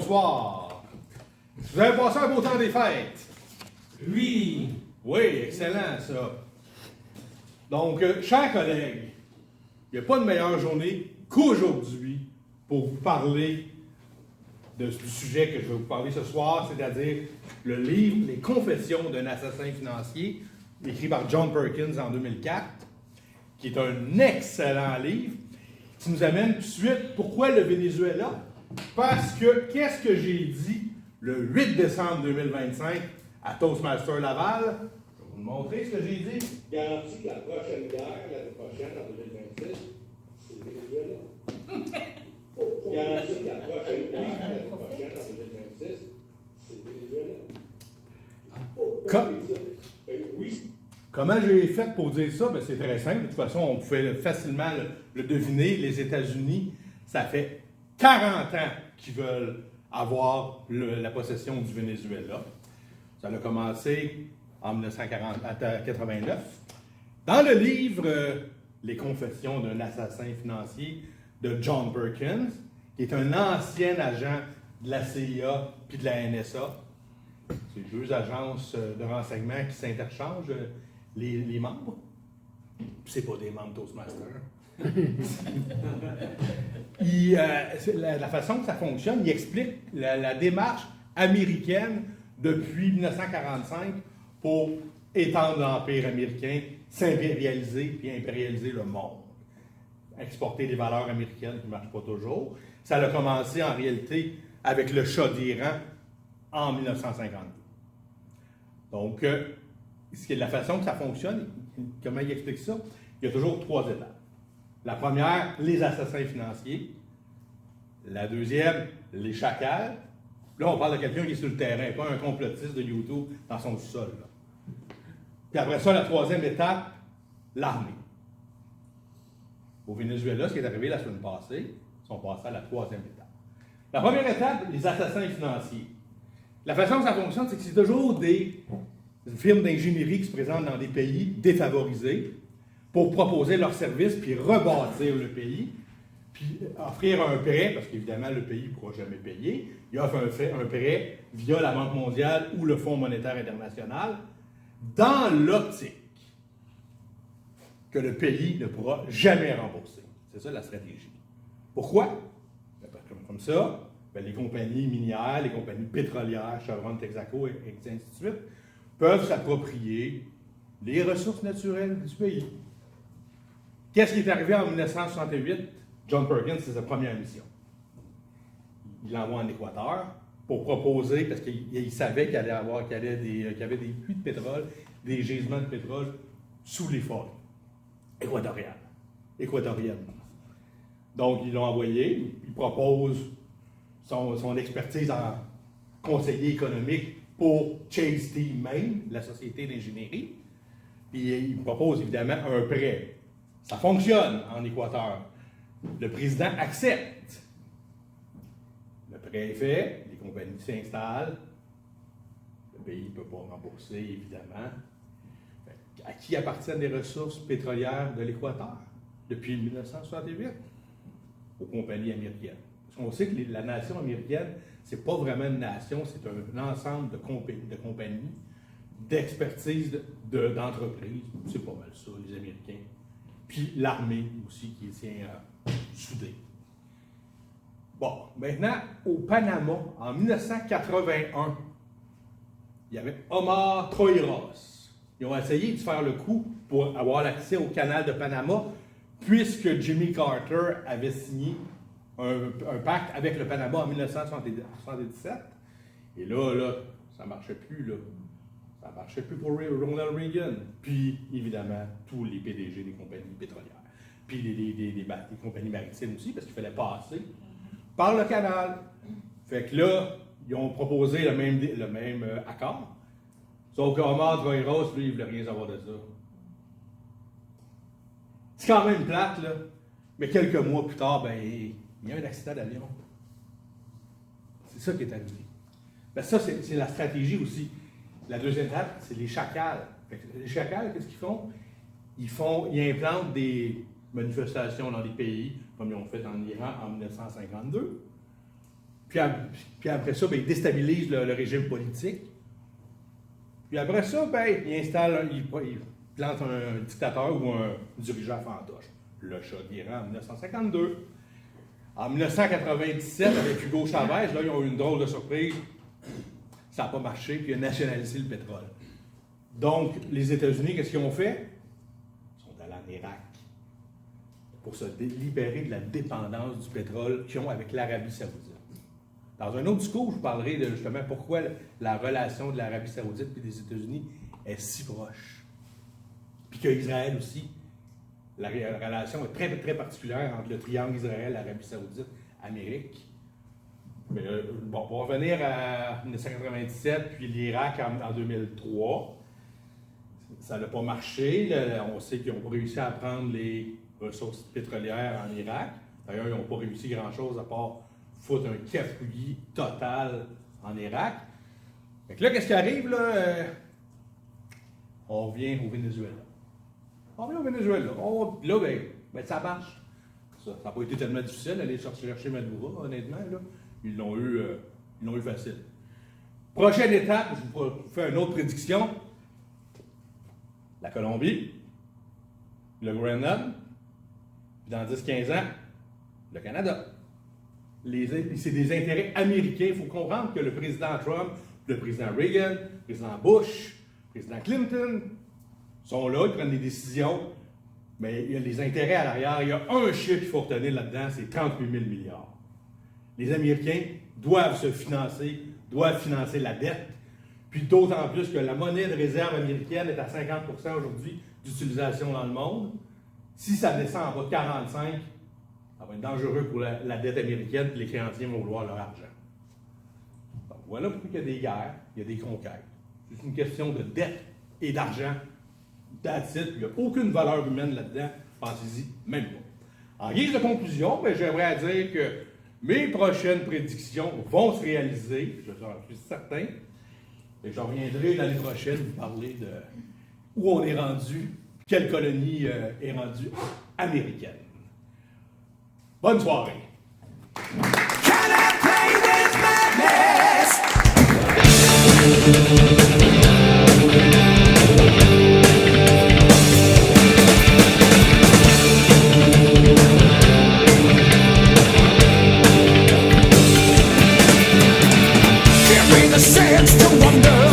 bonsoir. Vous avez passé un beau temps des fêtes? Oui. Oui, excellent ça. Donc, chers collègues, il n'y a pas de meilleure journée qu'aujourd'hui pour vous parler du sujet que je vais vous parler ce soir, c'est-à-dire le livre Les Confessions d'un assassin financier, écrit par John Perkins en 2004, qui est un excellent livre, qui nous amène tout de suite pourquoi le Venezuela? Parce que, qu'est-ce que j'ai dit le 8 décembre 2025 à Toastmaster Laval? Je vais vous montrer ce que j'ai dit. Garantit que la prochaine guerre, l'année prochaine, en 2026, c'est le Venezuela. Garantit que la prochaine guerre, l'année prochaine, en 2026, c'est le Venezuela. Oui. Comment j'ai fait pour dire ça? Ben, c'est très simple. De toute façon, on pouvait facilement le deviner. Les États-Unis, ça fait 40 ans qu'ils veulent avoir la possession du Venezuela. Ça a commencé en 1989. Dans le livre Les Confessions d'un assassin financier de John Perkins, qui est un ancien agent de la CIA puis de la NSA, c'est deux agences de renseignement qui s'interchangent les membres. C'est pas des membres Toastmasters. La façon que ça fonctionne, il explique la démarche américaine depuis 1945 pour étendre l'Empire américain, s'impérialiser puis impérialiser le monde. Exporter des valeurs américaines qui ne marchent pas toujours. Ça a commencé en réalité avec le Shah d'Iran en 1952. Donc, la façon que ça fonctionne, comment il explique ça? Il y a toujours 3 étapes. La première, les assassins financiers. La deuxième, les chacals. Là, on parle de quelqu'un qui est sur le terrain, pas un complotiste de YouTube dans son sous-sol. Puis après ça, la troisième étape, l'armée. Au Venezuela, ce qui est arrivé la semaine passée, ils sont passés à la troisième étape. La première étape, les assassins financiers. La façon que ça fonctionne, c'est que c'est toujours des firmes d'ingénierie qui se présentent dans des pays défavorisés pour proposer leurs services puis rebâtir le pays, puis offrir un prêt, parce qu'évidemment, le pays ne pourra jamais payer. Il offre un prêt via la Banque mondiale ou le Fonds monétaire international dans l'optique que le pays ne pourra jamais rembourser. C'est ça la stratégie. Pourquoi? Comme ça, les compagnies minières, les compagnies pétrolières, Chevron, Texaco, et ainsi de suite, peuvent s'approprier les ressources naturelles du pays. Qu'est-ce qui est arrivé en 1968? John Perkins, c'est sa première mission. Il l'envoie en Équateur pour proposer, parce qu'il savait qu'il y avait des puits de pétrole, des gisements de pétrole sous les forêts équatoriennes. Donc, ils l'ont envoyé, il propose son expertise en conseiller économique pour Chase Team Maine, la société d'ingénierie. Puis il propose évidemment un prêt. Ça fonctionne en Équateur. Le président accepte. Le prêt est fait, les compagnies s'installent. Le pays ne peut pas rembourser, évidemment. À qui appartiennent les ressources pétrolières de l'Équateur depuis 1968? Aux compagnies américaines. Parce qu'on sait que la nation américaine, ce n'est pas vraiment une nation, c'est un ensemble de compagnies, d'expertise d'entreprises. C'est pas mal ça, les Américains. Puis l'armée aussi qui tient soudée. Bon, maintenant, au Panama, en 1981, il y avait Omar Troiros. Ils ont essayé de faire le coup pour avoir l'accès au canal de Panama, puisque Jimmy Carter avait signé un pacte avec le Panama en 1977. Et là, ça ne marchait plus, là. Ça ne marchait plus pour Ronald Reagan. Puis, évidemment, tous les PDG des compagnies pétrolières. Puis des compagnies maritimes aussi, parce qu'il fallait passer par le canal. Fait que là, ils ont proposé le même accord. Sauf qu'Omar Troiros, lui, il ne voulait rien savoir de ça. C'est quand même plate, là. Mais quelques mois plus tard, il y a un accident d'avion. C'est ça qui est arrivé. Ça, c'est la stratégie aussi. La deuxième étape, c'est les chacals. Les chacals, qu'est-ce qu'ils font? Ils implantent des manifestations dans des pays, comme ils ont fait en Iran en 1952. Puis après ça, ben, il déstabilise le régime politique. Puis après ça, ben, il plante un dictateur ou un dirigeant fantoche. Le Shah d'Iran en 1952. En 1997, avec Hugo Chavez, là, ils ont eu une drôle de surprise. Ça n'a pas marché, puis ils ont nationalisé le pétrole. Donc, les États-Unis, qu'est-ce qu'ils ont fait? Ils sont allés en Irak pour se libérer de la dépendance du pétrole qu'ils ont avec l'Arabie Saoudite. Dans un autre discours, je vous parlerai de justement pourquoi la relation de l'Arabie Saoudite et des États-Unis est si proche. Puis qu'Israël aussi, la relation est très, très particulière entre le triangle Israël, Arabie Saoudite, Amérique. Mais bon, pour revenir à 1997, puis l'Irak en 2003, ça n'a pas marché. On sait qu'ils n'ont pas réussi à prendre les ressources pétrolières en Irak. D'ailleurs, ils n'ont pas réussi grand-chose à part foutre un cafouillis total en Irak. Fait que là, qu'est-ce qui arrive, là? On revient au Venezuela. Là, ben, ça marche. Ça n'a pas été tellement difficile d'aller chercher Maduro, honnêtement. Là. Ils l'ont eu facile. Prochaine étape, je vous fais une autre prédiction. La Colombie, le Groenland, puis dans 10-15 ans, le Canada. C'est des intérêts américains. Il faut comprendre que le président Trump, le président Reagan, le président Bush, le président Clinton sont là, ils prennent des décisions, mais il y a les intérêts à l'arrière. Il y a un chiffre qu'il faut retenir là-dedans, c'est 38 000 milliards. Les Américains doivent se financer, doivent financer la dette, puis d'autant plus que la monnaie de réserve américaine est à 50% aujourd'hui d'utilisation dans le monde. Si ça descend en bas de 45, ça va être dangereux pour la dette américaine, puis les créanciers vont vouloir leur argent. Donc voilà pourquoi il y a des guerres, il y a des conquêtes. C'est une question de dette et d'argent. That's it. Il n'y a aucune valeur humaine là-dedans. Pensez-y même pas. En guise de conclusion, ben, j'aimerais dire que mes prochaines prédictions vont se réaliser, je suis certain. Et je reviendrai l'année prochaine vous parler de où on est rendu, quelle colonie est rendue américaine. Bonne soirée! Can I play with madness? Give me the sense to wonder.